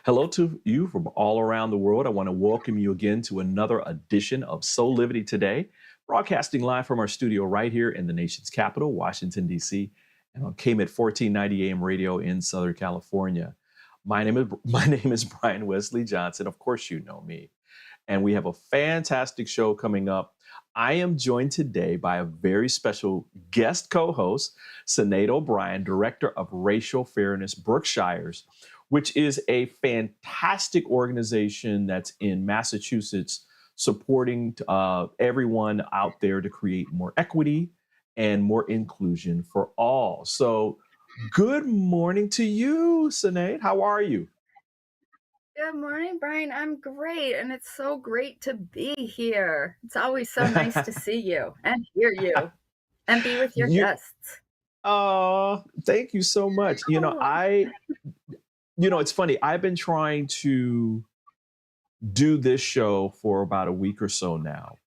Hello to you from all around the world. I want to welcome you again to another edition of Soulivity Today, broadcasting live from our studio right here in the nation's capital, Washington, D.C., and on KMET 1490 AM radio in Southern California. My name is Brian Wesley Johnson. Of course, you know me. And we have a fantastic show coming up. I am joined today by a very special guest co-host, SINEAD O'Brien, Director of Racial Fairness Berkshires, which is a fantastic organization that's in Massachusetts supporting everyone out there to create more equity and more inclusion for all. So good morning to you, SINEAD. How are you? Good morning, Brian. I'm great, and it's so great to be here. It's always so nice to see you and hear you and be with your You, guests. thank you so much. Oh, It's funny. I've been trying to do this show for about a week or so now.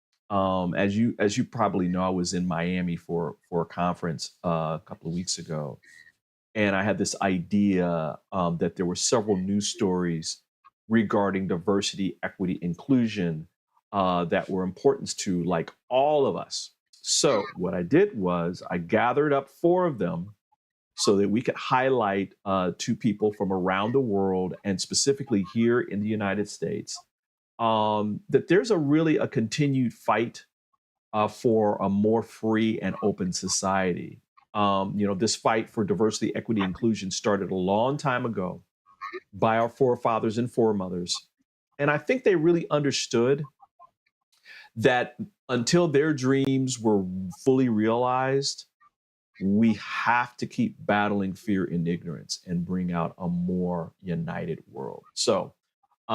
As you probably know, I was in Miami for a conference a couple of weeks ago, and I had this idea that there were several news stories regarding diversity, equity, inclusion that were important to like all of us. So what I did was I gathered up four of them so that we could highlight to people from around the world and specifically here in the United States that there's a continued fight for a more free and open society. This fight for diversity, equity, inclusion started a long time ago by our forefathers and foremothers. And I think they really understood that until their dreams were fully realized, we have to keep battling fear and ignorance and bring out a more united world. So I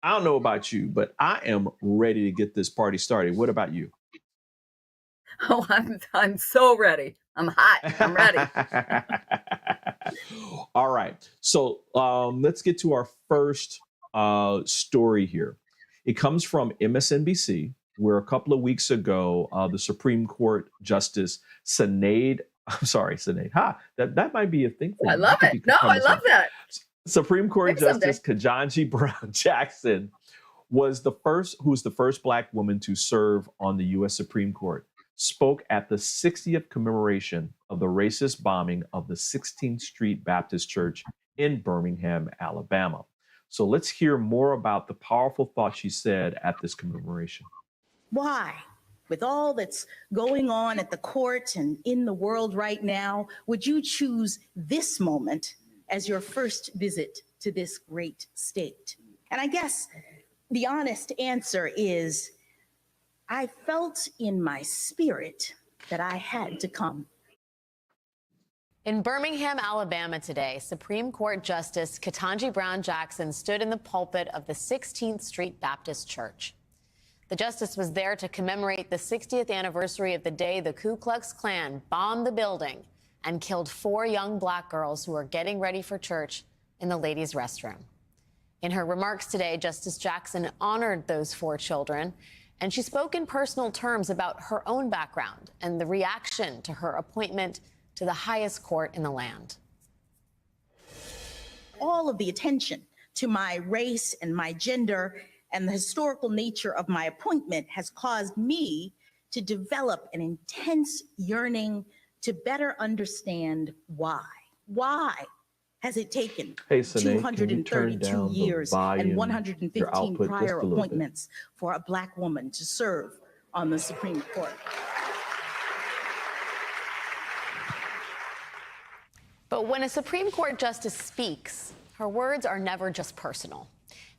don't know about you, but I am ready to get this party started. What about you? oh, I'm so ready. I'm hot. I'm ready. All right. So let's get to our first story here. It comes from MSNBC, where a couple of weeks ago, the Supreme Court Justice SINEAD, I'm sorry, SINEAD, that might be a thing for I you. love it. No, I love that. Supreme Court Maybe someday. Justice Ketanji Brown Jackson was who was the first Black woman to serve on the U.S. Supreme Court, spoke at the 60th commemoration of the racist bombing of the 16th Street Baptist Church in Birmingham, Alabama. So let's hear more about the powerful thoughts she said at this commemoration. Why, with all that's going on at the court and in the world right now, would you choose this moment as your first visit to this great state? And I guess the honest answer is, I felt in my spirit that I had to come. In Birmingham, Alabama today, Supreme Court Justice Ketanji Brown Jackson stood in the pulpit of the 16th Street Baptist Church. The justice was there to commemorate the 60th anniversary of the day the Ku Klux Klan bombed the building and killed 4 young Black girls who were getting ready for church in the ladies' restroom. In her remarks today, Justice Jackson honored those 4 children, and she spoke in personal terms about her own background and the reaction to her appointment to the highest court in the land. All of the attention to my race and my gender and the historical nature of my appointment has caused me to develop an intense yearning to better understand why. Why has it taken Hey, SINEAD, 232 years and 115 prior bit? appointments for a Black woman to serve on the Supreme Court? But when a Supreme Court justice speaks, her words are never just personal.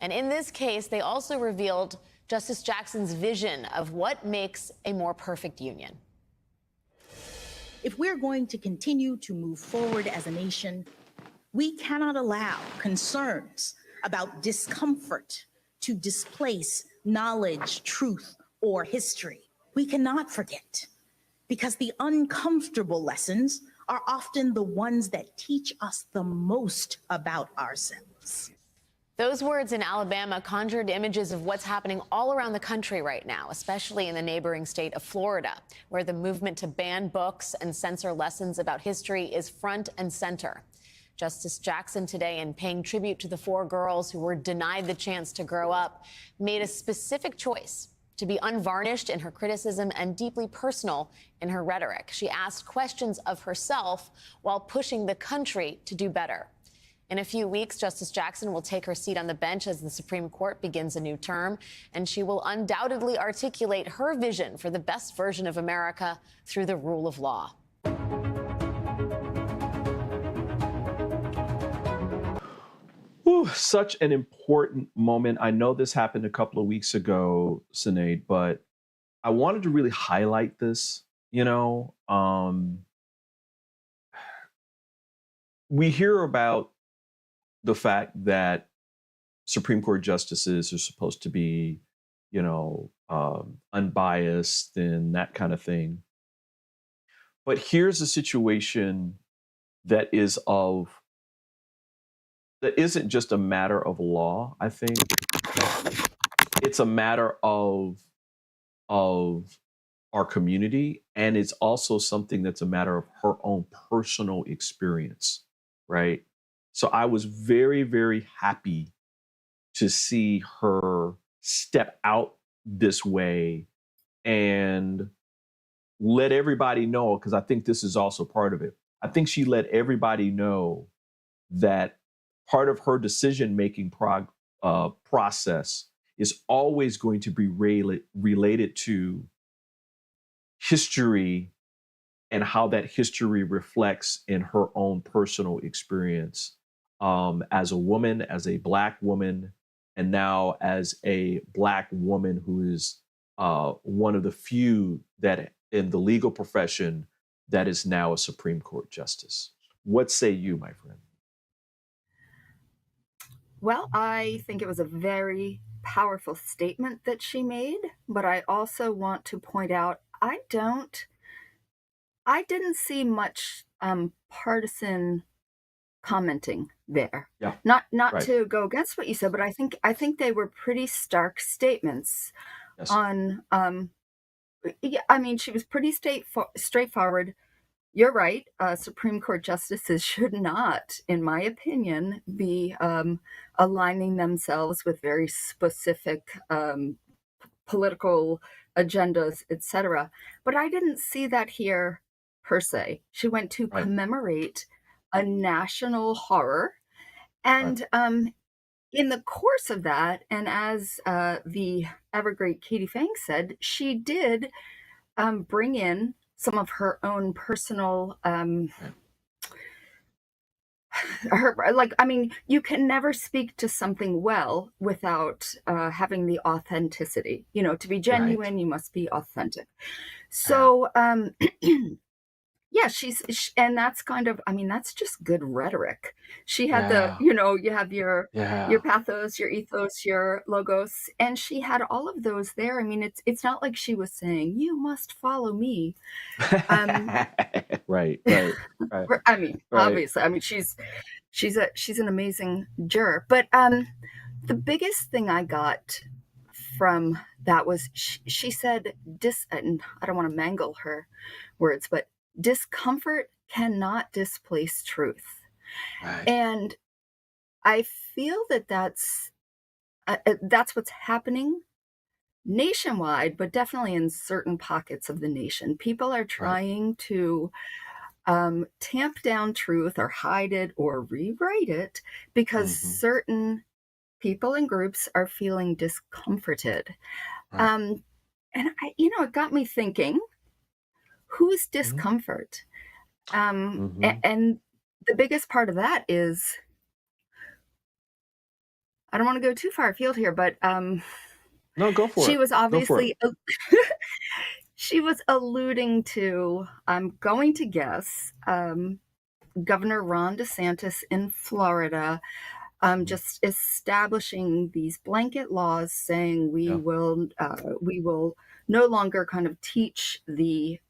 And in this case, they also revealed Justice Jackson's vision of what makes a more perfect union. If we're going to continue to move forward as a nation, we cannot allow concerns about discomfort to displace knowledge, truth, or history. We cannot forget, because the uncomfortable lessons are often the ones that teach us the most about ourselves. Those words in Alabama conjured images of what's happening all around the country right now, especially in the neighboring state of Florida, where the movement to ban books and censor lessons about history is front and center. Justice Jackson today, in paying tribute to the 4 girls who were denied the chance to grow up, made a specific choice to be unvarnished in her criticism and deeply personal in her rhetoric. She asked questions of herself while pushing the country to do better. In a few weeks, Justice Jackson will take her seat on the bench as the Supreme Court begins a new term, and she will undoubtedly articulate her vision for the best version of America through the rule of law. Ooh, such an important moment. I know this happened a couple of weeks ago, SINEAD, but I wanted to really highlight this. We hear about the fact that Supreme Court justices are supposed to be, unbiased and that kind of thing. But here's a situation that isn't just a matter of law. I think it's a matter of our community, and it's also something that's a matter of her own personal experience, right? So I was very, very happy to see her step out this way and let everybody know, because I think this is also part of it. I think she let everybody know that part of her decision-making process is always going to be related to history and how that history reflects in her own personal experience as a woman, as a Black woman, and now as a Black woman who is one of the few that in the legal profession that is now a Supreme Court justice. What say you, my friend? Well, I think it was a very powerful statement that she made, but I also want to point out I didn't see much partisan commenting there. Yeah. Not Right. to go against what you said, but I think they were pretty stark statements Yes. on yeah, I mean, she was pretty straightforward. You're right. Supreme Court justices should not, in my opinion, be aligning themselves with very specific political agendas, etc. But I didn't see that here per se. She went to Right. commemorate a national horror. Right. And in the course of that, and as the ever great Katie Fang said, she did bring in some of her own personal you can never speak to something well without having the authenticity. To be genuine, Right. you must be authentic. So yeah, and that's kind of, that's just good rhetoric. She had Yeah. you have your Yeah. pathos, your ethos, your logos, and she had all of those there. It's not like she was saying, you must follow me. Right. Right. Right. Obviously, she's an amazing juror. But the biggest thing I got from that was she said, and I don't want to mangle her words, but discomfort cannot displace truth. Right. And I feel that that's what's happening nationwide, but definitely in certain pockets of the nation. People are trying to tamp down truth or hide it or rewrite it because certain people and groups are feeling discomforted. Right. And it got me thinking, whose discomfort? And the biggest part of that is, I don't want to go too far afield here, but No, go for she it. was Go for it. obviously she was alluding to, I'm going to guess, Governor Ron DeSantis in Florida, just establishing these blanket laws saying we will no longer kind of teach the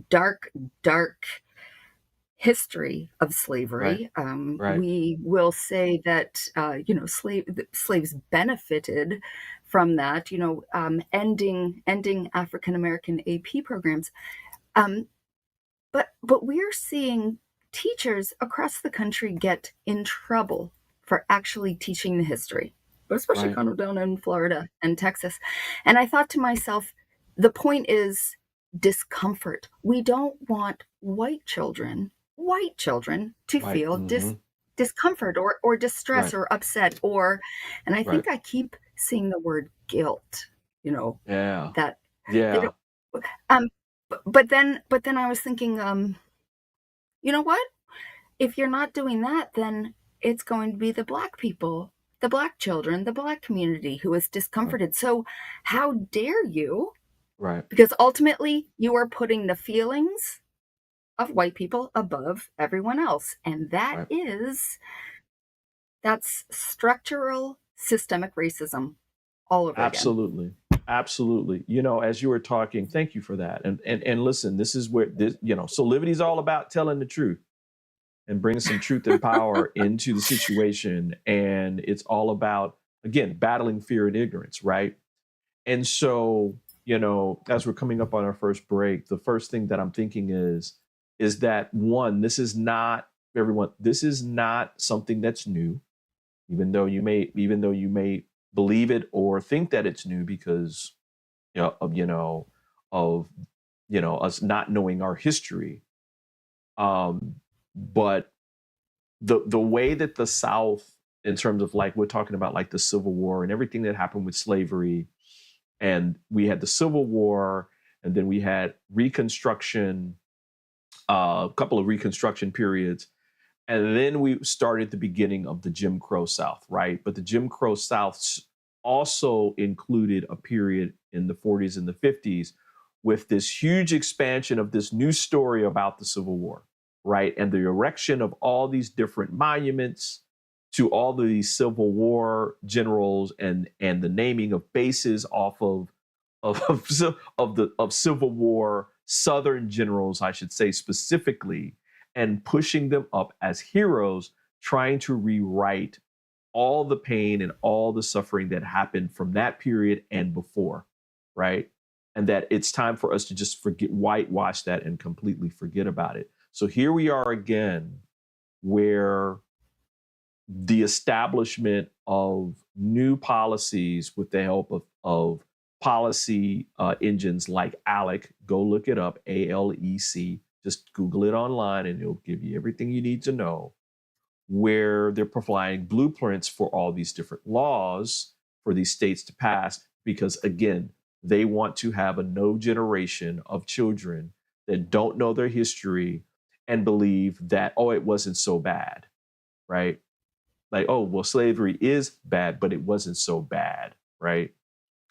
dark history of slavery. Right. We will say that slaves benefited from that. Ending African American AP programs. But we're seeing teachers across the country get in trouble for actually teaching the history, but especially Right. kind of down in Florida and Texas. And I thought to myself, the point is discomfort. We don't want white children to Right. feel Mm-hmm. discomfort or distress Right. or upset and I Right. think I keep seeing the word guilt, Yeah. that they Yeah. don't, um, but then I was thinking, you know what? If you're not doing that, then it's going to be the Black people, the Black children, the Black community who is discomforted. So how dare you? Right. Because ultimately you are putting the feelings of white people above everyone else. And Right. that's structural systemic racism all over again. Absolutely. Absolutely. As you were talking, thank you for that. And listen, this is where Soulivity is all about telling the truth and bringing some truth and power into the situation. And it's all about, again, battling fear and ignorance, right? And so, as we're coming up on our first break, the first thing that I'm thinking is that one, this is not something that's new, even though you may believe it or think that it's new because of us not knowing our history. But the way that the South, in terms of like we're talking about like the Civil War and everything that happened with slavery, and we had the Civil War, and then we had Reconstruction, a couple of Reconstruction periods, and then we started the beginning of the Jim Crow South, right? But the Jim Crow South also included a period in the 40s and the 50s with this huge expansion of this new story about the Civil War, right? And the erection of all these different monuments to all these Civil War generals and the naming of bases off of Civil War Southern generals, I should say specifically, and pushing them up as heroes, trying to rewrite all the pain and all the suffering that happened from that period and before, right? And that it's time for us to just whitewash that and completely forget about it. So here we are again, where the establishment of new policies with the help of policy engines like ALEC, go look it up, ALEC, just Google it online and it'll give you everything you need to know, where they're providing blueprints for all these different laws for these states to pass, because again, they want to have a no generation of children that don't know their history and believe that, oh, it wasn't so bad, right? Like, oh, well, slavery is bad, but it wasn't so bad, right?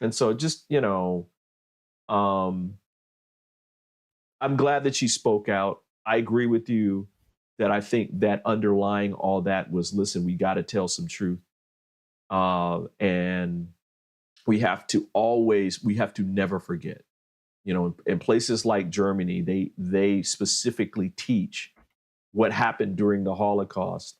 And so just, I'm glad that she spoke out. I agree with you that I think that underlying all that was, listen, we got to tell some truth. And we have to never forget, in places like Germany, they specifically teach what happened during the Holocaust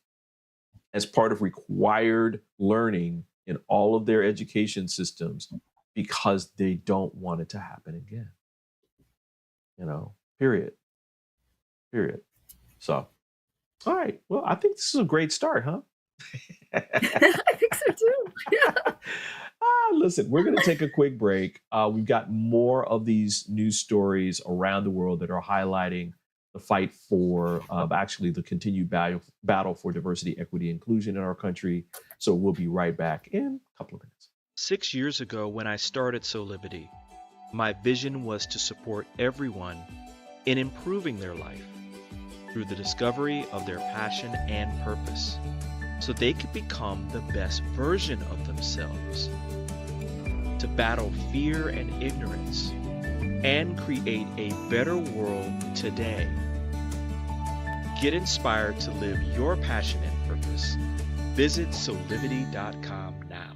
as part of required learning in all of their education systems, because they don't want it to happen again. Period. So, all right. Well, I think this is a great start, huh? I think so too. Yeah. Listen, we're going to take a quick break. We've got more of these news stories around the world that are highlighting the fight for actually the continued battle for diversity, equity, inclusion in our country. So we'll be right back in a couple of minutes. 6 years ago, when I started Soulivity, my vision was to support everyone in improving their life through the discovery of their passion and purpose, so they could become the best version of themselves, to battle fear and ignorance, and create a better world today. Get inspired to live your passion and purpose. Visit Soulivity.com now.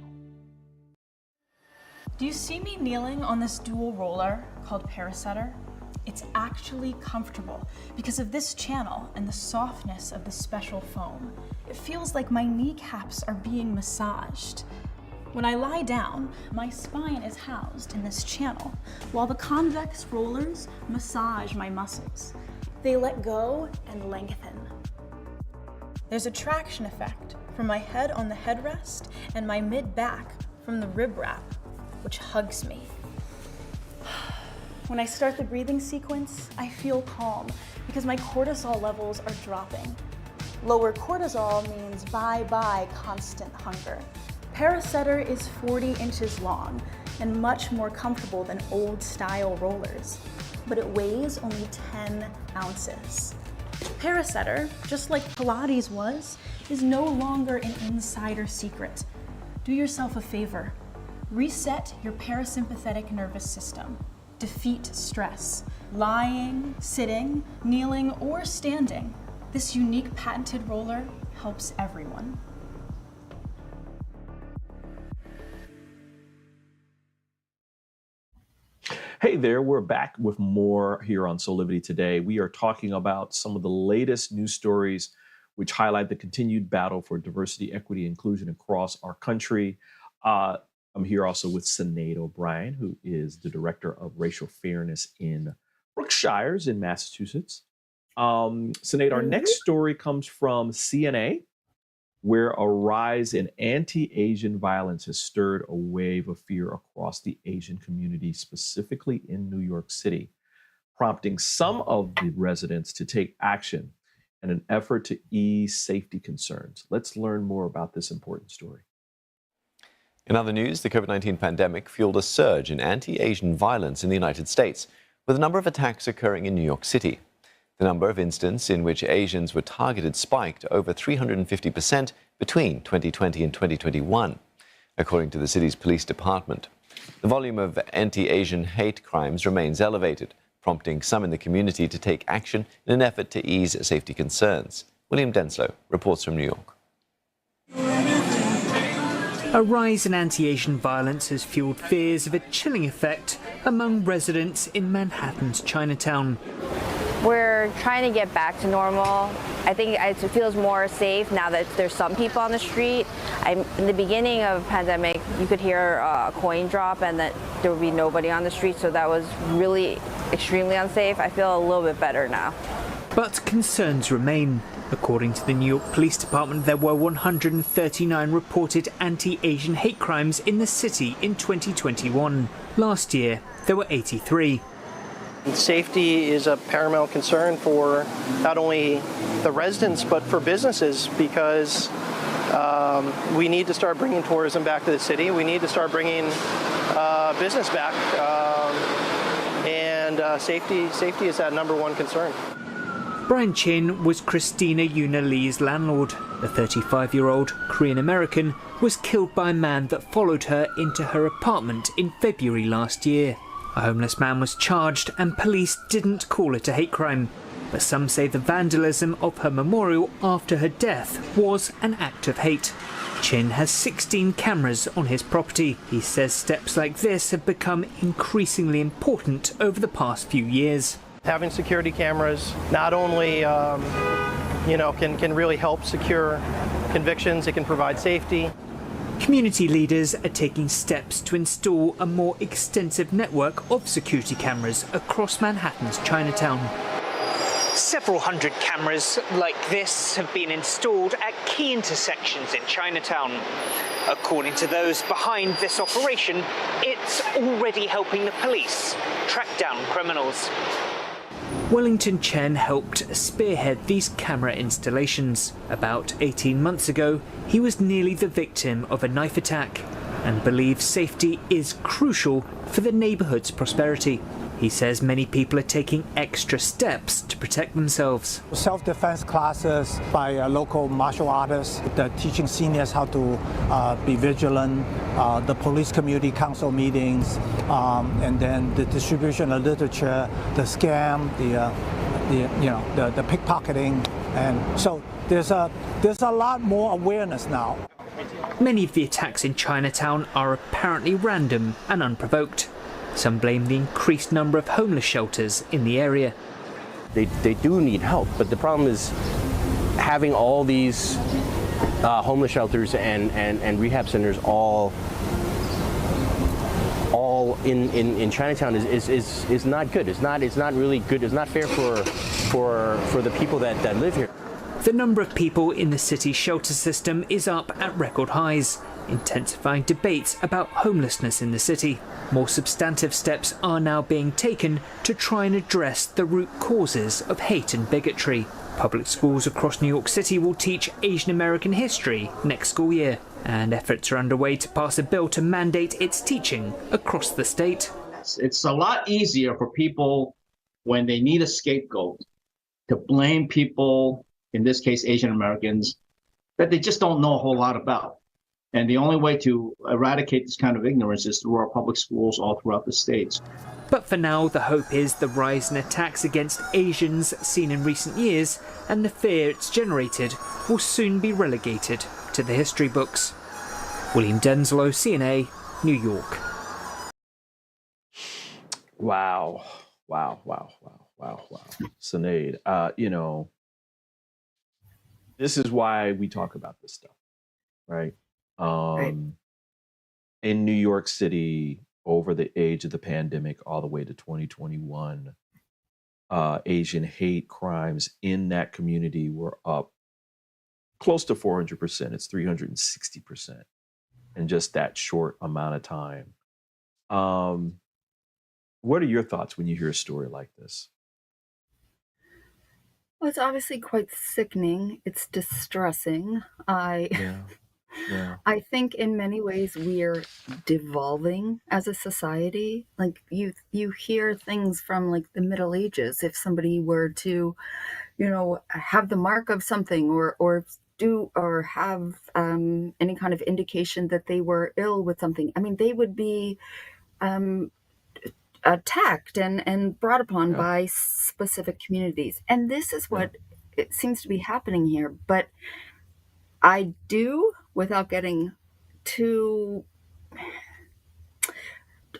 Do you see me kneeling on this dual roller called Parasetter? It's actually comfortable because of this channel and the softness of the special foam. It feels like my kneecaps are being massaged. When I lie down, my spine is housed in this channel, while the convex rollers massage my muscles. They let go and lengthen, There's a traction effect from my head on the headrest and my mid-back from the rib wrap, which hugs me. When I start the breathing sequence, I feel calm because my cortisol levels are dropping. Lower cortisol means bye-bye constant hunger. Parasetter is 40 inches long and much more comfortable than old-style rollers, but it weighs only 10 ounces. Parasetter, just like Pilates was, is no longer an insider secret. Do yourself a favor. Reset your parasympathetic nervous system. Defeat stress. Lying, sitting, kneeling, or standing. This unique patented roller helps everyone. Hey there, we're back with more here on Soulivity today. We are talking about some of the latest news stories which highlight the continued battle for diversity, equity, inclusion across our country. I'm here also with SINEAD O'Brien, who is the Director of Racial Fairness in Berkshires in Massachusetts. SINEAD, our next story comes from CNA, where a rise in anti-Asian violence has stirred a wave of fear across the Asian community, specifically in New York City, prompting some of the residents to take action in an effort to ease safety concerns. Let's learn more about this important story. In other news, the COVID-19 pandemic fueled a surge in anti-Asian violence in the United States, with a number of attacks occurring in New York City. The number of incidents in which Asians were targeted spiked over 350% between 2020 and 2021, according to the city's police department. The volume of anti-Asian hate crimes remains elevated, prompting some in the community to take action in an effort to ease safety concerns. William Denslow reports from New York. A rise in anti-Asian violence has fueled fears of a chilling effect among residents in Manhattan's Chinatown. We're trying to get back to normal. I think it feels more safe now that there's some people on the street. In the beginning of the pandemic, you could hear a coin drop and that there would be nobody on the street, so that was really extremely unsafe. I feel a little bit better now. But concerns remain. According to the New York Police Department, there were 139 reported anti-Asian hate crimes in the city in 2021. Last year, there were 83. Safety is a paramount concern for not only the residents but for businesses, because we need to start bringing tourism back to the city. We need to start bringing business back, and safety is that number one concern. Brian Chin was Christina Yuna Lee's landlord. The 35-year-old Korean-American was killed by a man that followed her into her apartment in February last year. A homeless man was charged and police didn't call it a hate crime. But some say the vandalism of her memorial after her death was an act of hate. Chin has 16 cameras on his property. He says steps like this have become increasingly important over the past few years. Having security cameras not only can really help secure convictions, it can provide safety. Community leaders are taking steps to install a more extensive network of security cameras across Manhattan's Chinatown. Several hundred cameras like this have been installed at key intersections in Chinatown. According to those behind this operation, it's already helping the police track down criminals. Wellington Chen helped spearhead these camera installations. About 18 months ago, he was nearly the victim of a knife attack and believes safety is crucial for the neighborhood's prosperity. He says many people are taking extra steps to protect themselves. Self-defense classes by local martial artists, they're teaching seniors how to be vigilant, the police community council meetings, and then the distribution of literature, the scam, the pickpocketing, and so there's a lot more awareness now. Many of the attacks in Chinatown are apparently random and unprovoked. Some blame the increased number of homeless shelters in the area. They do need help, but the problem is having all these homeless shelters and rehab centers all in Chinatown is not good. It's not really good. It's not fair for the people that live here. The number of people in the city's shelter system is up at record highs, intensifying debates about homelessness in the city. More substantive steps are now being taken to try and address the root causes of hate and bigotry. Public schools across New York City will teach Asian American history next school year, and efforts are underway to pass a bill to mandate its teaching across the state. It's a lot easier for people when they need a scapegoat to blame people, in this case Asian Americans, that they just don't know a whole lot about. And the only way to eradicate this kind of ignorance is through our public schools all throughout the states. But for now, the hope is the rise in attacks against Asians seen in recent years and the fear it's generated will soon be relegated to the history books. William Denslow, CNA, New York. Wow. SINEAD, this is why we talk about this stuff, right? In New York City, over the age of the pandemic, all the way to 2021, Asian hate crimes in that community were up close to 400%. It's 360% in just that short amount of time. What are your thoughts when you hear a story like this? Well, it's obviously quite sickening. It's distressing. I think in many ways we're devolving as a society. Like you hear things from like the Middle Ages. If somebody were to, have the mark of something or have any kind of indication that they were ill with something, I mean, they would be attacked and brought upon by specific communities. And this is what it seems to be happening here. But I do, without getting too,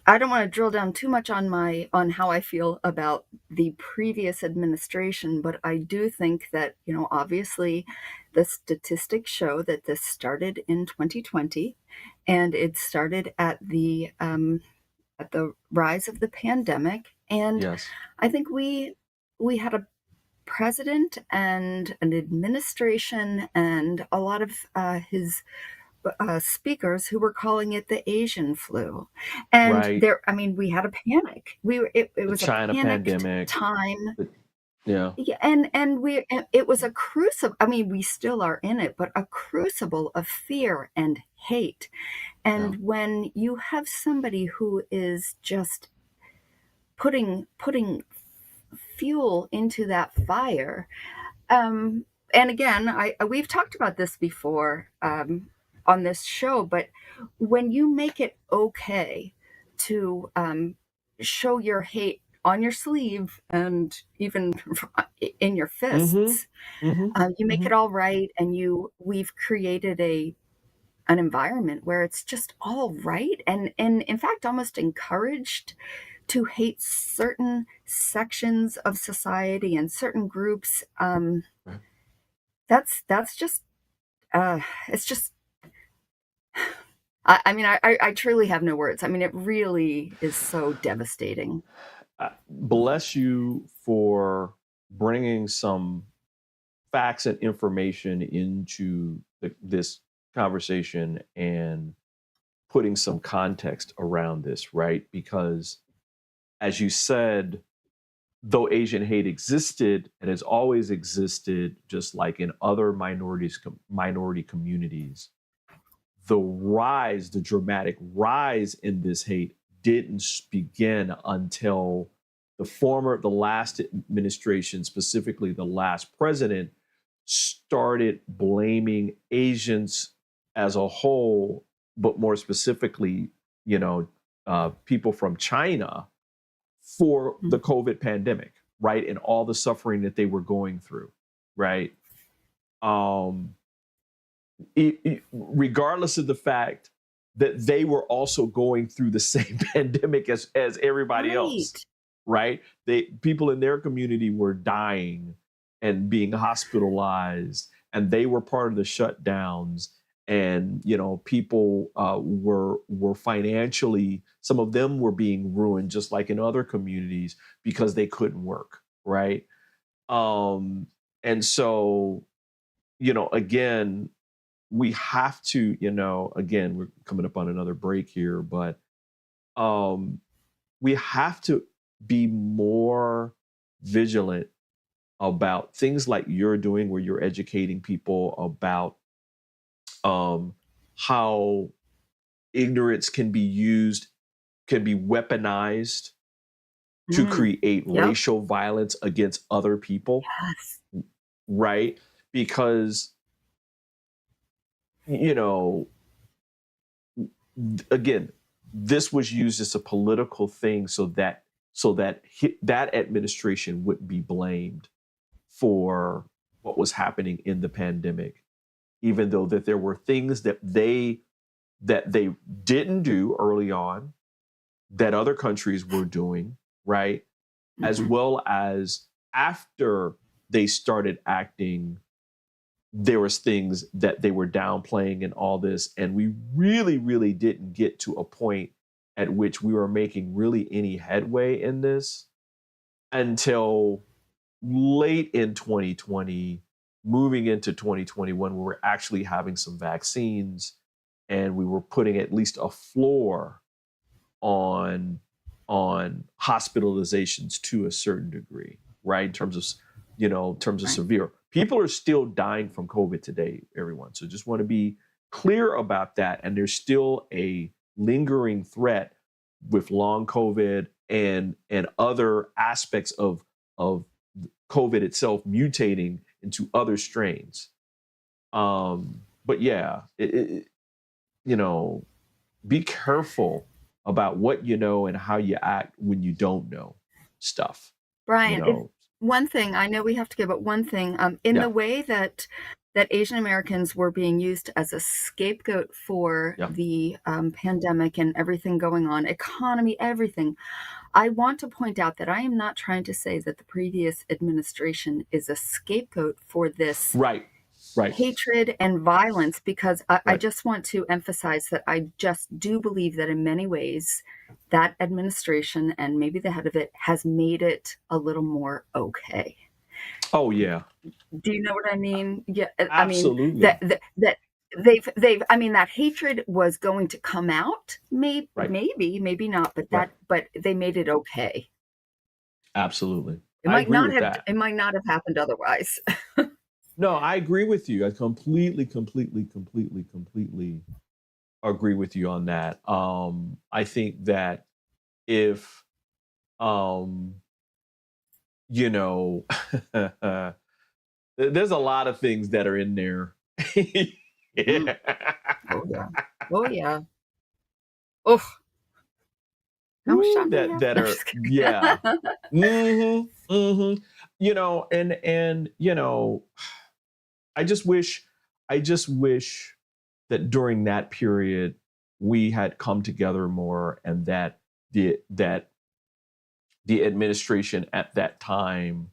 I don't want to drill down too much on how I feel about the previous administration, but I do think that, obviously the statistics show that this started in 2020 and it started at the rise of the pandemic. And I think we had a president and an administration and a lot of his speakers who were calling it the Asian flu. And we had a panic. It was China a panicked pandemic time. Yeah. And it was a crucible. I mean, we still are in it, but a crucible of fear and hate. And when you have somebody who is just putting fuel into that fire, and again, we've talked about this before on this show, but when you make it okay to show your hate on your sleeve and even in your fists, you make it all right, and we've created an environment where it's just all right, and in fact almost encouraged to hate certain sections of society and certain groups. That's just it's just I truly have no words. I mean, it really is so devastating. Bless you for bringing some facts and information into this conversation and putting some context around this, right? Because as you said, though Asian hate existed and has always existed, just like in other minority communities, the dramatic rise in this hate didn't begin until the last administration, specifically the last president, started blaming Asians as a whole, but more specifically, people from China for the COVID pandemic, right? And all the suffering that they were going through, right? Regardless of the fact that they were also going through the same pandemic as everybody else, right? People in their community were dying and being hospitalized, and they were part of the shutdowns. And people were financially, some of them were being ruined, just like in other communities, because they couldn't work, right? And so again, we have to, again, we're coming up on another break here, but we have to be more vigilant about things like you're doing, where you're educating people about how ignorance can be used, can be weaponized to create racial violence against other people. Yes. Right? Because, again, this was used as a political thing so that that administration wouldn't be blamed for what was happening in the pandemic, even though that there were things that they didn't do early on that other countries were doing, right? As well as after they started acting, there was things that they were downplaying and all this. And we really, really didn't get to a point at which we were making really any headway in this until late in 2020, moving into 2021, we were actually having some vaccines and we were putting at least a floor on hospitalizations to a certain degree, right? In terms of, severe. People are still dying from COVID today, everyone. So just want to be clear about that. And there's still a lingering threat with long COVID and other aspects of COVID itself mutating into other strains. But yeah, be careful about what you know and how you act when you don't know stuff. Brian, one thing, I know we have to go, but one thing, in the way that Asian Americans were being used as a scapegoat for the pandemic and everything going on, economy, everything, I want to point out that I am not trying to say that the previous administration is a scapegoat for this hatred and violence, because I just want to emphasize that I just do believe that in many ways that administration and maybe the head of it has made it a little more okay. Oh yeah. Do you know what I mean? Yeah, absolutely. I mean that they've I mean that hatred was going to come out, maybe not, but but they made it okay. Absolutely. It might not have happened otherwise. No, I agree with you. I completely agree with you on that. I think that if, there's a lot of things that are in there. Yeah. Oh yeah. Oh yeah. Oh. How much time that are yeah. And I just wish that during that period we had come together more, and that the administration at that time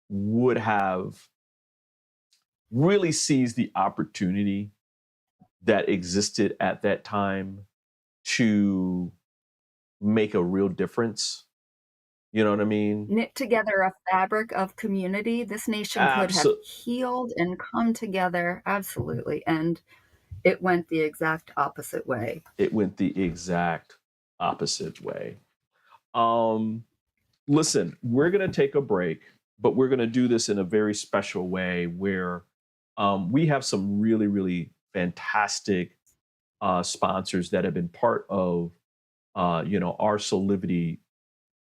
would have really seized the opportunity that existed at that time to make a real difference. You know what I mean? Knit together a fabric of community. This nation could have healed and come together. Absolutely. And it went the exact opposite way. Listen, we're going to take a break, but we're going to do this in a very special way where we have some really, really fantastic sponsors that have been part of, our Soulivity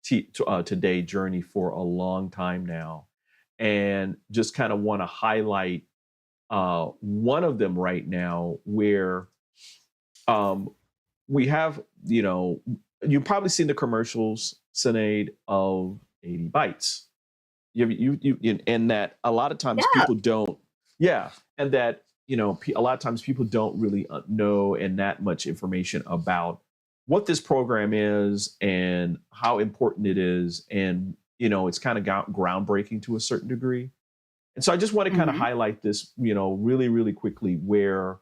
Today journey for a long time now, and just kind of want to highlight one of them right now, where we have, you've probably seen the commercials, SINEAD, of 80 Bytes. And that a lot of times people don't, and that a lot of times people don't really know and that much information about what this program is and how important it is. And, it's kind of groundbreaking to a certain degree. And so I just want to kind of highlight this, really, really quickly, where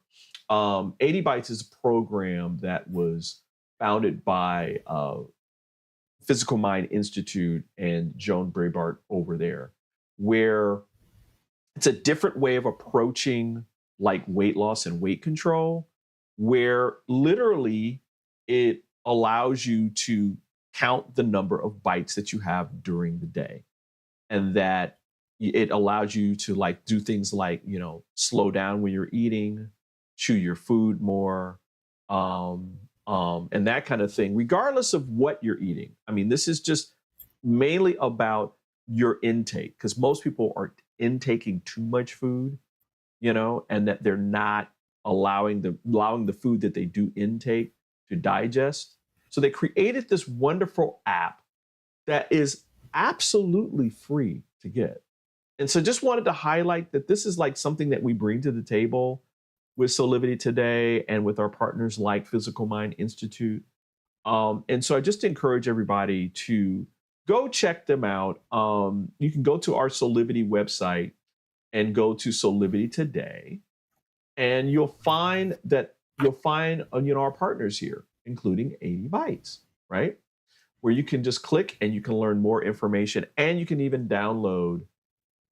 80 Bytes is a program that was founded by Physical Mind Institute and Joan Brabart over there, where it's a different way of approaching like weight loss and weight control, where literally it allows you to count the number of bites that you have during the day. And that it allows you to like do things like, you know, slow down when you're eating, chew your food more, and that kind of thing, regardless of what you're eating. I mean, this is just mainly about your intake, because most people are intaking too much food, you know, and that they're not allowing the food that they do intake to digest. So they created this wonderful app that is absolutely free to get. And so just wanted to highlight that this is like something that we bring to the table with Soulivity today and with our partners like Physical Mind Institute. And so I just encourage everybody to go check them out. You can go to our Soulivity website and go to Soulivity today, and you'll find our partners here, including 80 Bites, right? Where you can just click and you can learn more information, and you can even download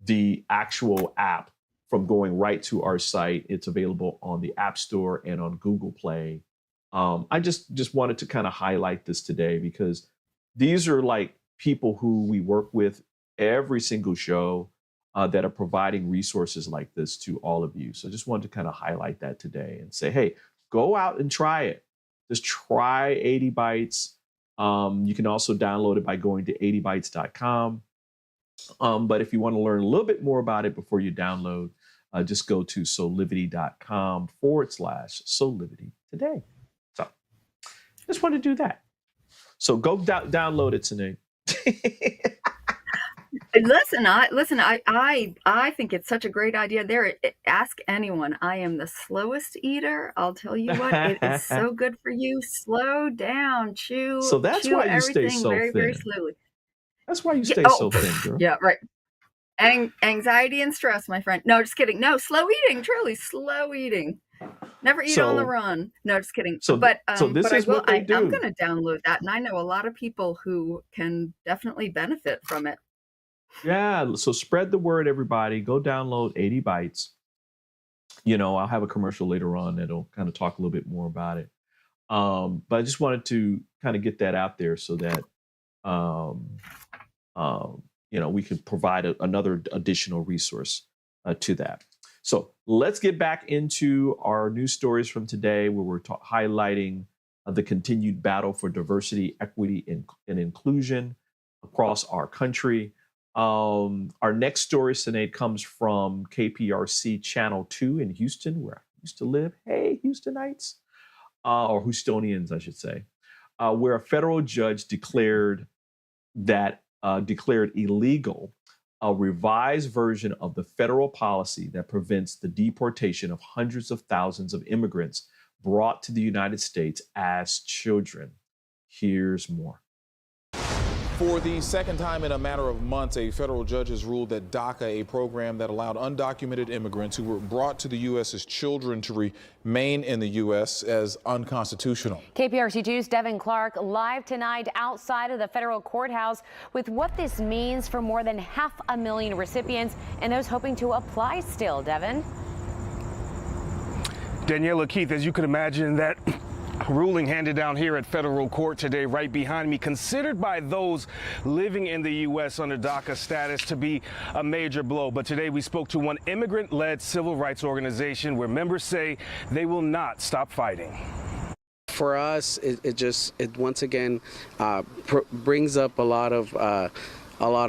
the actual app from going right to our site. It's available on the App Store and on Google Play. I just wanted to kind of highlight this today, because these are like people who we work with every single show that are providing resources like this to all of you. So just wanted to kind of highlight that today and say, hey, go out and try it. Just try 80 Bites. You can also download it by going to 80bytes.com. But if you want to learn a little bit more about it before you download, just go to soulivity.com/Soulivity today. So just want to do that. So go download it, Sinead. Listen, I think it's such a great idea. Ask anyone. I am the slowest eater. I'll tell you what, it is so good for you. Slow down, chew. So that's chew why you stay everything so very, very thin. slowly. That's why you stay so thin, girl. Yeah, right. Anxiety and stress, my friend. No, just kidding. No, slow eating. Truly, slow eating. Never eat on the run. No, just kidding. So this is what they do. I'm going to download that, and I know a lot of people who can definitely benefit from it. Yeah, so spread the word, everybody. Go download 80 Bites. You know, I'll have a commercial later on that'll kind of talk a little bit more about it. But I just wanted to kind of get that out there so that, you know, we could provide another additional resource to that. So let's get back into our news stories from today, where we're highlighting the continued battle for diversity, equity, and inclusion across our country. Our next story, Sinead, comes from KPRC Channel 2 in Houston, where I used to live. Hey, Houstonites, or Houstonians, I should say, where a federal judge declared illegal a revised version of the federal policy that prevents the deportation of hundreds of thousands of immigrants brought to the United States as children. Here's more. For the second time in a matter of months, a federal judge has ruled that DACA, a program that allowed undocumented immigrants who were brought to the U.S. as children to remain in the U.S. as unconstitutional. KPRC2's Devin Clark live tonight outside of the federal courthouse with what this means for more than 500,000 recipients and those hoping to apply still. Devin? Daniela, Keith, as you could imagine, that ruling handed down here at federal court today, right behind me, considered by those living in the U.S. under DACA status to be a major blow. But today we spoke to one immigrant-led civil rights organization where members say they will not stop fighting. For us, it once again brings up a lot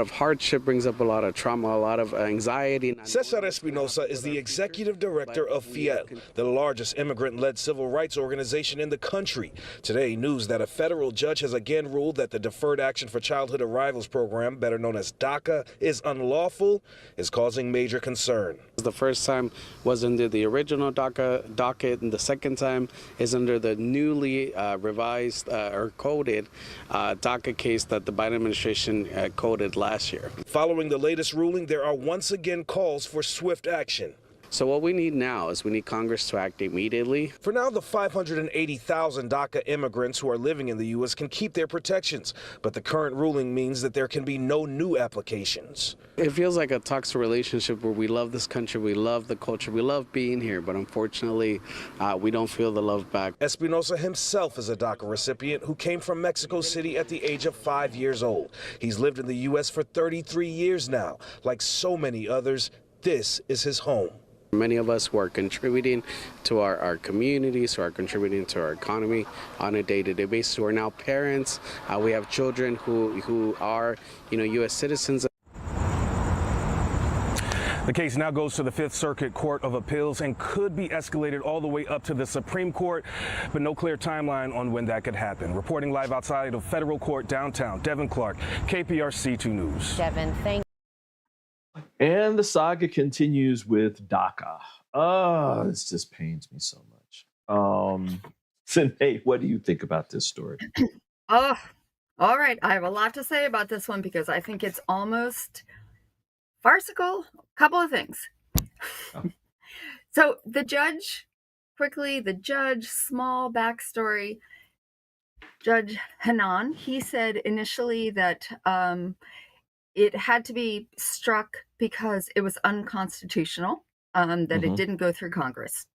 of hardship, brings up a lot of trauma, a lot of anxiety. Cesar Espinosa is the executive director of FIEL, the largest immigrant-led civil rights organization in the country. Today, news that a federal judge has again ruled that the Deferred Action for Childhood Arrivals program, better known as DACA, is unlawful, is causing major concern. The first time was under the original DACA docket, and the second time is under the newly revised or coded DACA case that the Biden administration coded last year. Following the latest ruling, there are once again calls for swift action. So what we need now is we need Congress to act immediately. For now, the 580,000 DACA immigrants who are living in the U.S. can keep their protections, but the current ruling means that there can be no new applications. It feels like a toxic relationship where we love this country, we love the culture, we love being here, but unfortunately, we don't feel the love back. Espinosa himself is a DACA recipient who came from Mexico City at the age of 5 years old. He's lived in the U.S. for 33 years now. Like so many others, this is his home. Many of us who are contributing to our communities, who are contributing to our economy on a day-to-day basis, who are now parents. We have children who are, U.S. citizens. The case now goes to the Fifth Circuit Court of Appeals and could be escalated all the way up to the Supreme Court, but no clear timeline on when that could happen. Reporting live outside of federal court downtown, Devin Clark, KPRC 2 News. Devin, thank you. And the saga continues with DACA. Oh, this just pains me so much. Sinead, what do you think about this story? Oh, all right. I have a lot to say about this one because I think it's almost farcical. Couple of things. So the judge, small backstory. Judge Hanan, he said initially that it had to be struck because it was unconstitutional, that it didn't go through Congress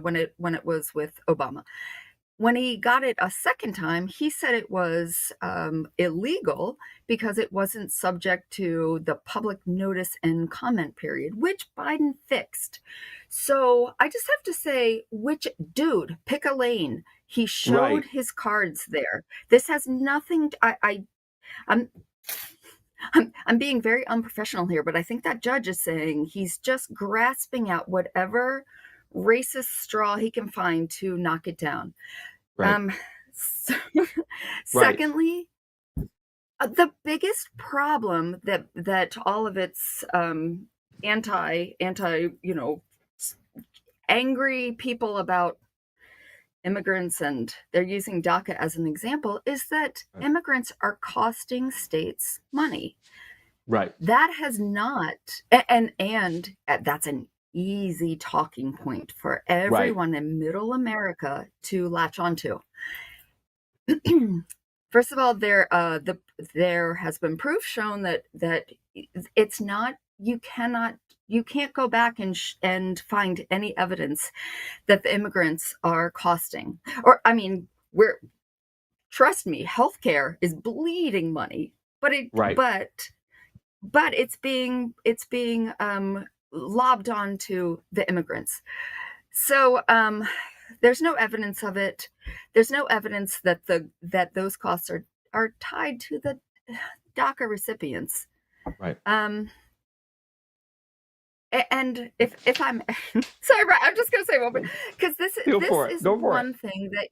when it was with Obama. When he got it a second time, he said it was illegal because it wasn't subject to the public notice and comment period, which Biden fixed. So I just have to say, dude, pick a lane. He showed his cards there. This has nothing. I'm being very unprofessional here, but I think that judge is saying he's just grasping at whatever racist straw he can find to knock it down. Right. Secondly, the biggest problem that all of its anti angry people about immigrants, and they're using DACA as an example, is that immigrants are costing states money. Right. That has not, and that's an easy talking point for everyone in middle America to latch onto. First of all, there has been proof shown that it's not, you can't go back and find any evidence that the immigrants are costing, or trust me, healthcare is bleeding money, but it's being lobbed onto the immigrants. So there's no evidence of it. There's no evidence that those costs are tied to the DACA recipients. Right. And if I'm sorry, I'm just going to say one, because this is one thing that,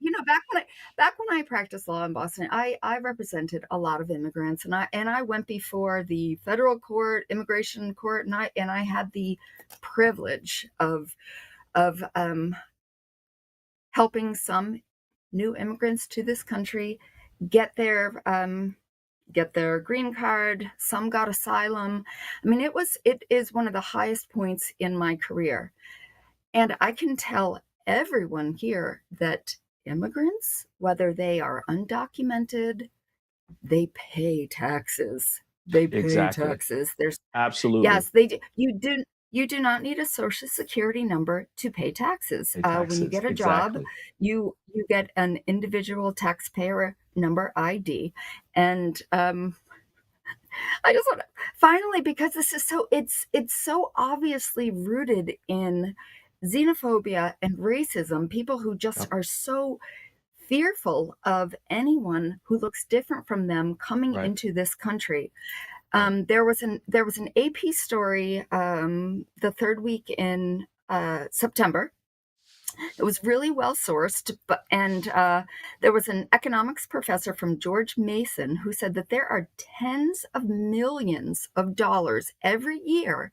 back when I practiced law in Boston, I represented a lot of immigrants, and I went before the federal court, immigration court, and I had the privilege of helping some new immigrants to this country get their green card. Some got asylum. It is one of the highest points in my career. And I can tell everyone here that immigrants, whether they are undocumented, they pay taxes. They pay taxes. There's absolutely. Yes, they do. You do not need a social security number to pay taxes. When you get a job, you get an individual taxpayer number ID. And I just want to finally, because this is it's so obviously rooted in xenophobia and racism, people who just are so fearful of anyone who looks different from them coming into this country. There was an AP story the third week in September. It was really well sourced, and there was an economics professor from George Mason who said that there are tens of millions of dollars every year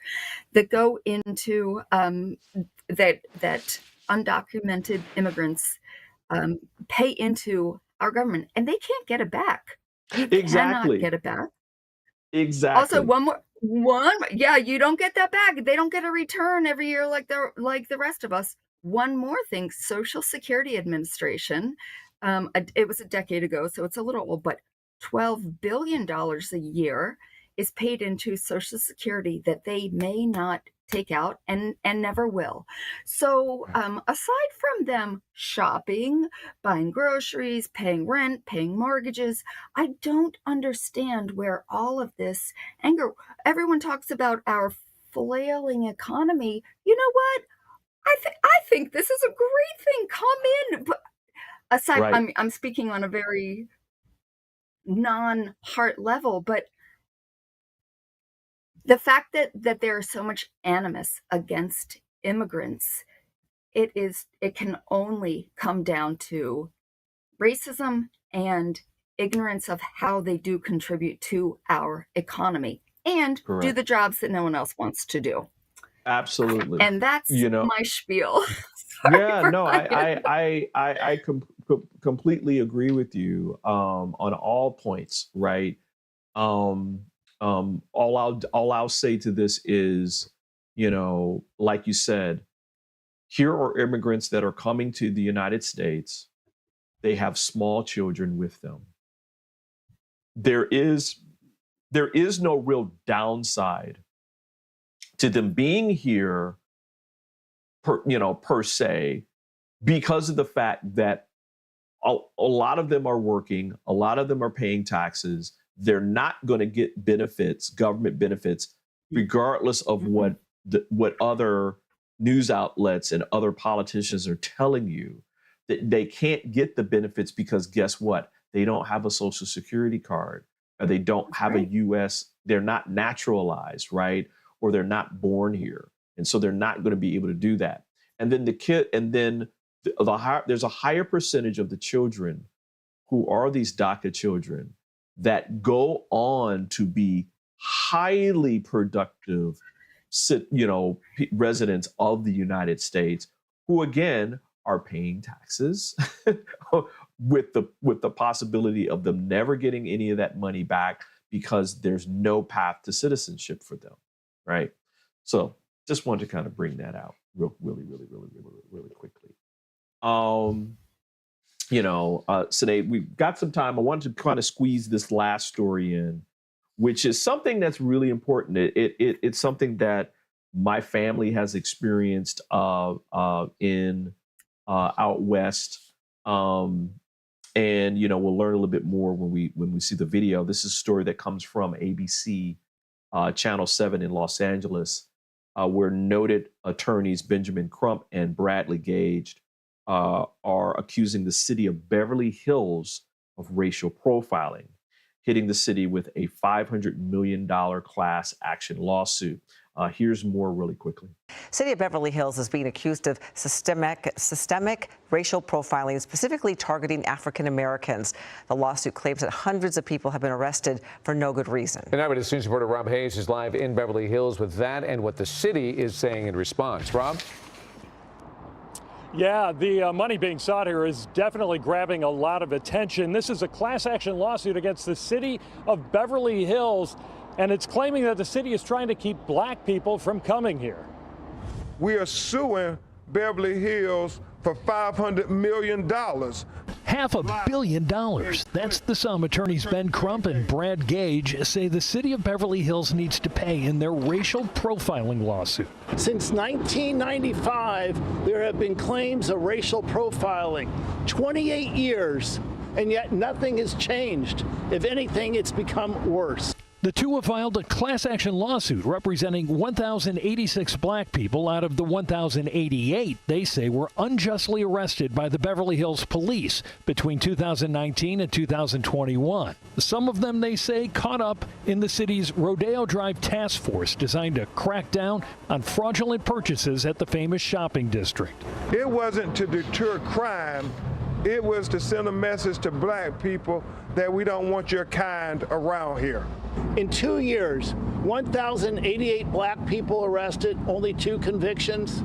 that go into that undocumented immigrants pay into our government, and they can't get it back. You cannot get it back. Exactly. Also, one Yeah, you don't get that back. They don't get a return every year like the rest of us. One more thing, Social Security Administration, it was a decade ago, so it's a little old, but $12 billion a year is paid into Social Security that they may not take out and never will. So aside from them shopping, buying groceries, paying rent, paying mortgages, I don't understand where all of this anger. Everyone talks about our flailing economy. You know what? I think this is a great thing. Come in. But aside, Right. I'm speaking on a very non-heart level, but the fact that there is so much animus against immigrants, it can only come down to racism and ignorance of how they do contribute to our economy and do Correct. the jobs that no one else wants to do. Absolutely. And that's You know, my spiel. Sorry yeah, for no, my- I completely agree with you on all points, right? All I'll say to this is, you know, like you said, here are immigrants that are coming to the United States. They have small children with them. There is no real downside to them being here per se, because of the fact that a lot of them are working, a lot of them are paying taxes. They're not going to get benefits, government benefits, regardless of what other news outlets and other politicians are telling you. That they can't get the benefits because guess what? They don't have a Social Security card, or they don't have a U.S. They're not naturalized, right? Or they're not born here, and so they're not going to be able to do that. And then there's a higher percentage of the children who are these DACA children that go on to be highly productive, residents of the United States, who again are paying taxes with the possibility of them never getting any of that money back because there's no path to citizenship for them, right? So just wanted to kind of bring that out really quickly. Sinead, we've got some time. I wanted to kind of squeeze this last story in, which is something that's really important. It's something that my family has experienced in out west, and we'll learn a little bit more when we see the video. This is a story that comes from ABC Channel 7 in Los Angeles, where noted attorneys Benjamin Crump and Bradley Gage are accusing the city of Beverly Hills of racial profiling, hitting the city with a $500 million class action lawsuit. Here's more really quickly. City of Beverly Hills is being accused of systemic racial profiling, specifically targeting African Americans. The lawsuit claims that hundreds of people have been arrested for no good reason. And Eyewitness News reporter Rob Hayes is live in Beverly Hills with that and what the city is saying in response. Rob? Yeah, the money being sought here is definitely grabbing a lot of attention. This is a class action lawsuit against the city of Beverly Hills, and it's claiming that the city is trying to keep black people from coming here. We are suing Beverly Hills for $500 million. $500 million. That's the sum attorneys Ben Crump and Brad Gage say the city of Beverly Hills needs to pay in their racial profiling lawsuit. Since 1995, there have been claims of racial profiling. 28 years, and yet nothing has changed. If anything, it's become worse. The two have filed a class action lawsuit representing 1,086 black people out of the 1,088 they say were unjustly arrested by the Beverly Hills police between 2019 and 2021. Some of them, they say, caught up in the city's Rodeo Drive task force designed to crack down on fraudulent purchases at the famous shopping district. It wasn't to deter crime. It was to send a message to black people that we don't want your kind around here. In 2 years, 1,088 black people arrested, only 2 convictions.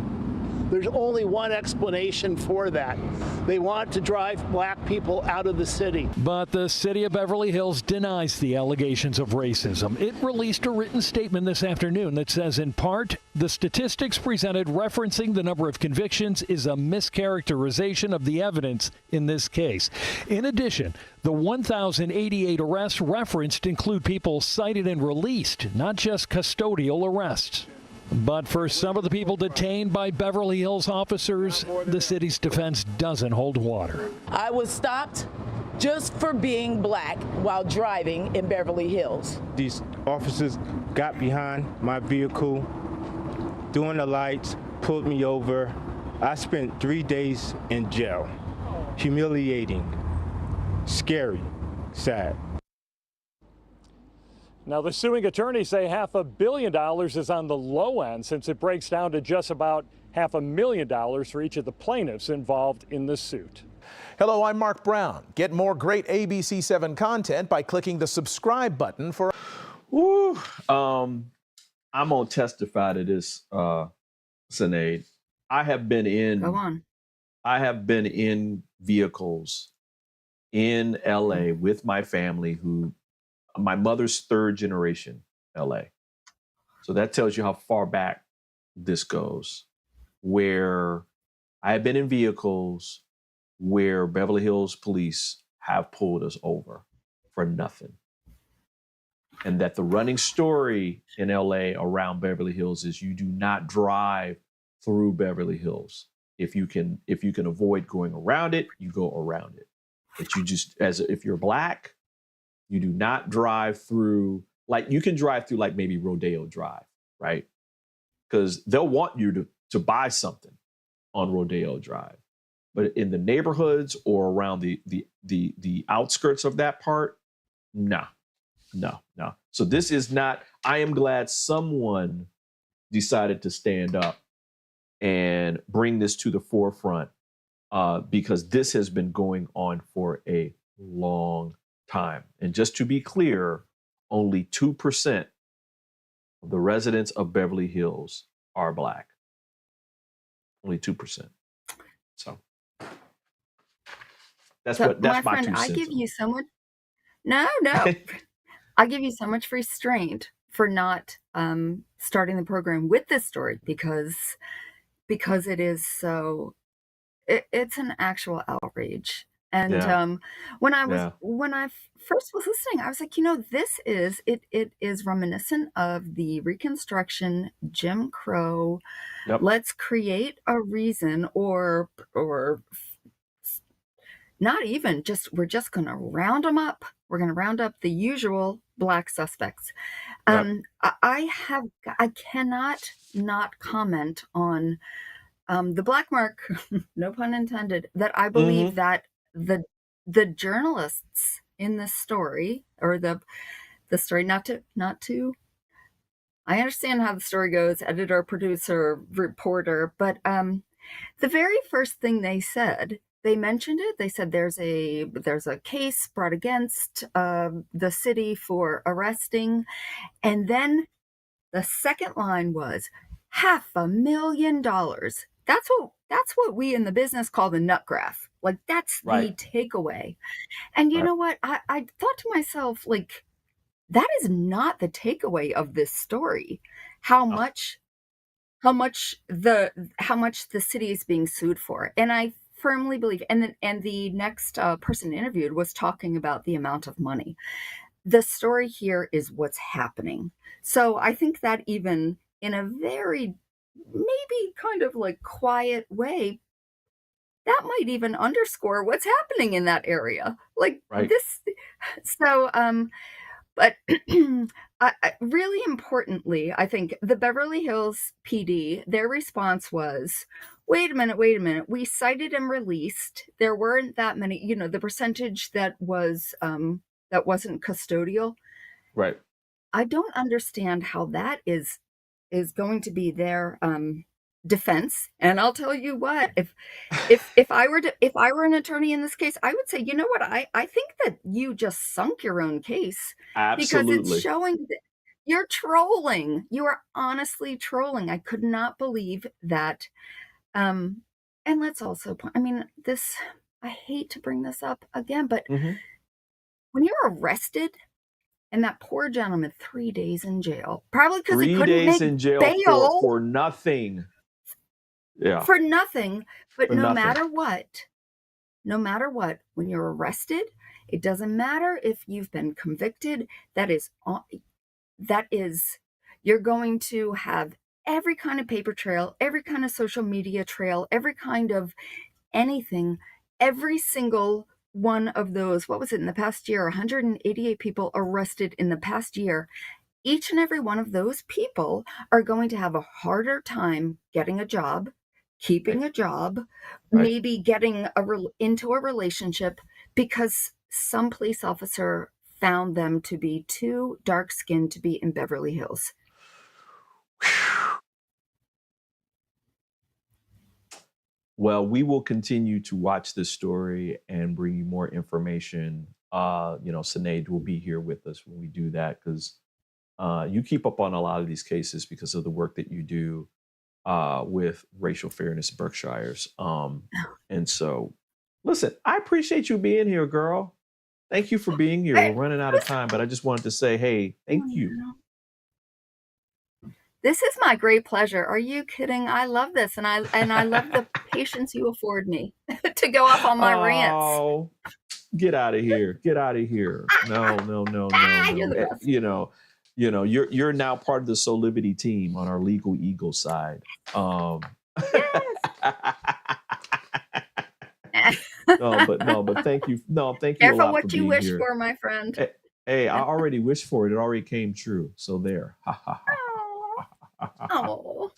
There's only one explanation for that. They want to drive black people out of the city. But the city of Beverly Hills denies the allegations of racism. It released a written statement this afternoon that says, in part, the statistics presented referencing the number of convictions is a mischaracterization of the evidence in this case. In addition, the 1,088 arrests referenced include people cited and released, not just custodial arrests. But for some of the people detained by Beverly Hills officers, the city's defense doesn't hold water. I was stopped just for being black while driving in Beverly Hills. These officers got behind my vehicle, doing the lights, pulled me over. I spent 3 days in jail. Humiliating, scary, sad. Now, the suing attorneys say $500 million is on the low end, since it breaks down to just about $500,000 for each of the plaintiffs involved in the suit. Hello, I'm Mark Brown. Get more great ABC7 content by clicking the subscribe button for... Woo. I'm going to testify to this, SINEAD. I have been in vehicles in LA with my family who... My mother's third generation LA. So that tells you how far back this goes, where I have been in vehicles where Beverly Hills police have pulled us over for nothing. And that the running story in LA around Beverly Hills is you do not drive through Beverly Hills. If you can avoid going around it, you go around it. But you just, if you're black, you do not drive through, like you can drive through like maybe Rodeo Drive, right? Because they'll want you to buy something on Rodeo Drive. But in the neighborhoods or around the outskirts of that part, no. So this is not, I am glad someone decided to stand up and bring this to the forefront because this has been going on for a long time. And just to be clear, only 2% of the residents of Beverly Hills are black. Only 2%. So that's my 2 cents. I give you so much. No. I give you so much restraint for not starting the program with this story because it is so. It's an actual outrage. And when I first was listening, I was like, this is it is reminiscent of the Reconstruction, Jim Crow. Yep. Let's create a reason, or not even just we're just going to round them up. We're going to round up the usual black suspects. Yep. I cannot not comment on the black mark, no pun intended, that I believe that the journalists in this story, or the story, not to I understand how the story goes, editor, producer, reporter, but the very first thing they said, they mentioned it. They said there's a case brought against the city for arresting, and then the second line was $500,000. That's what we in the business call the nut graph. Like that's the takeaway. And you know what? I thought to myself, like, that is not the takeaway of this story. How much the city is being sued for. And I firmly believe, and the next person interviewed was talking about the amount of money. The story here is what's happening. So I think that even in a very maybe kind of like quiet way, that might even underscore what's happening in that area. Like this. So, but really importantly, I think the Beverly Hills PD, their response was, wait a minute. We cited and released. There weren't that many, the percentage that was, that wasn't custodial. Right. I don't understand how that is going to be their defense. And I'll tell you what, if I were an attorney in this case, I would say, you know what, I think that you just sunk your own case. Absolutely. Because it's showing that you're trolling. You are honestly trolling. I could not believe that And let's also point, I hate to bring this up again, but when you're arrested, and that poor gentleman, 3 days in jail, probably because he 3 couldn't days make in jail bail for nothing. Yeah. for nothing. But For no nothing. matter what, when you're arrested, it doesn't matter if you've been convicted. You're going to have every kind of paper trail, every kind of social media trail, every kind of anything, every single one of those. What was it in the past year? 188 people arrested in the past year. Each and every one of those people are going to have a harder time getting a job, keeping a job, maybe getting into a relationship because some police officer found them to be too dark-skinned to be in Beverly Hills. Well, we will continue to watch this story and bring you more information. SINEAD will be here with us when we do that because you keep up on a lot of these cases because of the work that you do with racial fairness Berkshires. And so, listen, I appreciate you being here, girl. Thank you for being here. We're running out of time, but I just wanted to say, hey, thank you. This is my great pleasure. Are you kidding? I love this, and I love the patience you afford me to go off on my rants. Oh, get out of here! Get out of here! No. You're the best. You're now part of the Soulivity team on our Legal Eagle side. No, but thank you. No, thank you a Careful lot what for you being wish here. for, my friend. Hey, I already wished for it. It already came true. So there. Oh.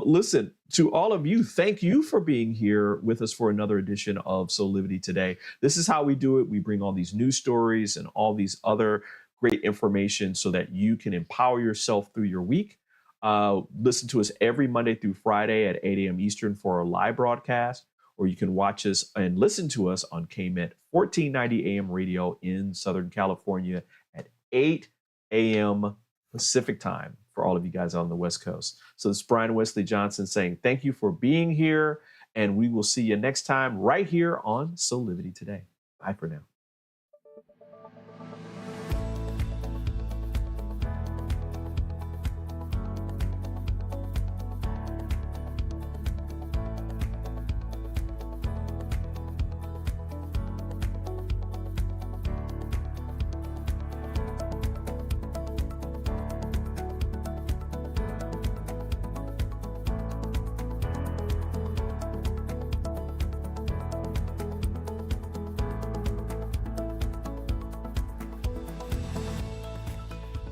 Listen, to all of you, thank you for being here with us for another edition of Soulivity Today. This is how we do it. We bring all these news stories and all these other great information so that you can empower yourself through your week. Listen to us every Monday through Friday at 8 a.m. Eastern for our live broadcast, or you can watch us and listen to us on KMET 1490 AM radio in Southern California at 8 a.m. Pacific time for all of you guys on the West Coast. So it's Brian Wesley Johnson saying thank you for being here, and we will see you next time right here on Soulivity Today. Bye for now.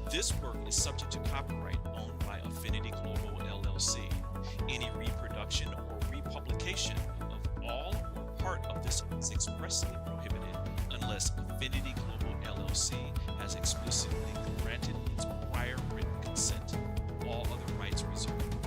This work is subject to copyright owned by Affinity Global LLC. Any reproduction or republication of all or part of this is expressly prohibited unless Affinity Global LLC has explicitly granted its prior written consent. All other rights reserved.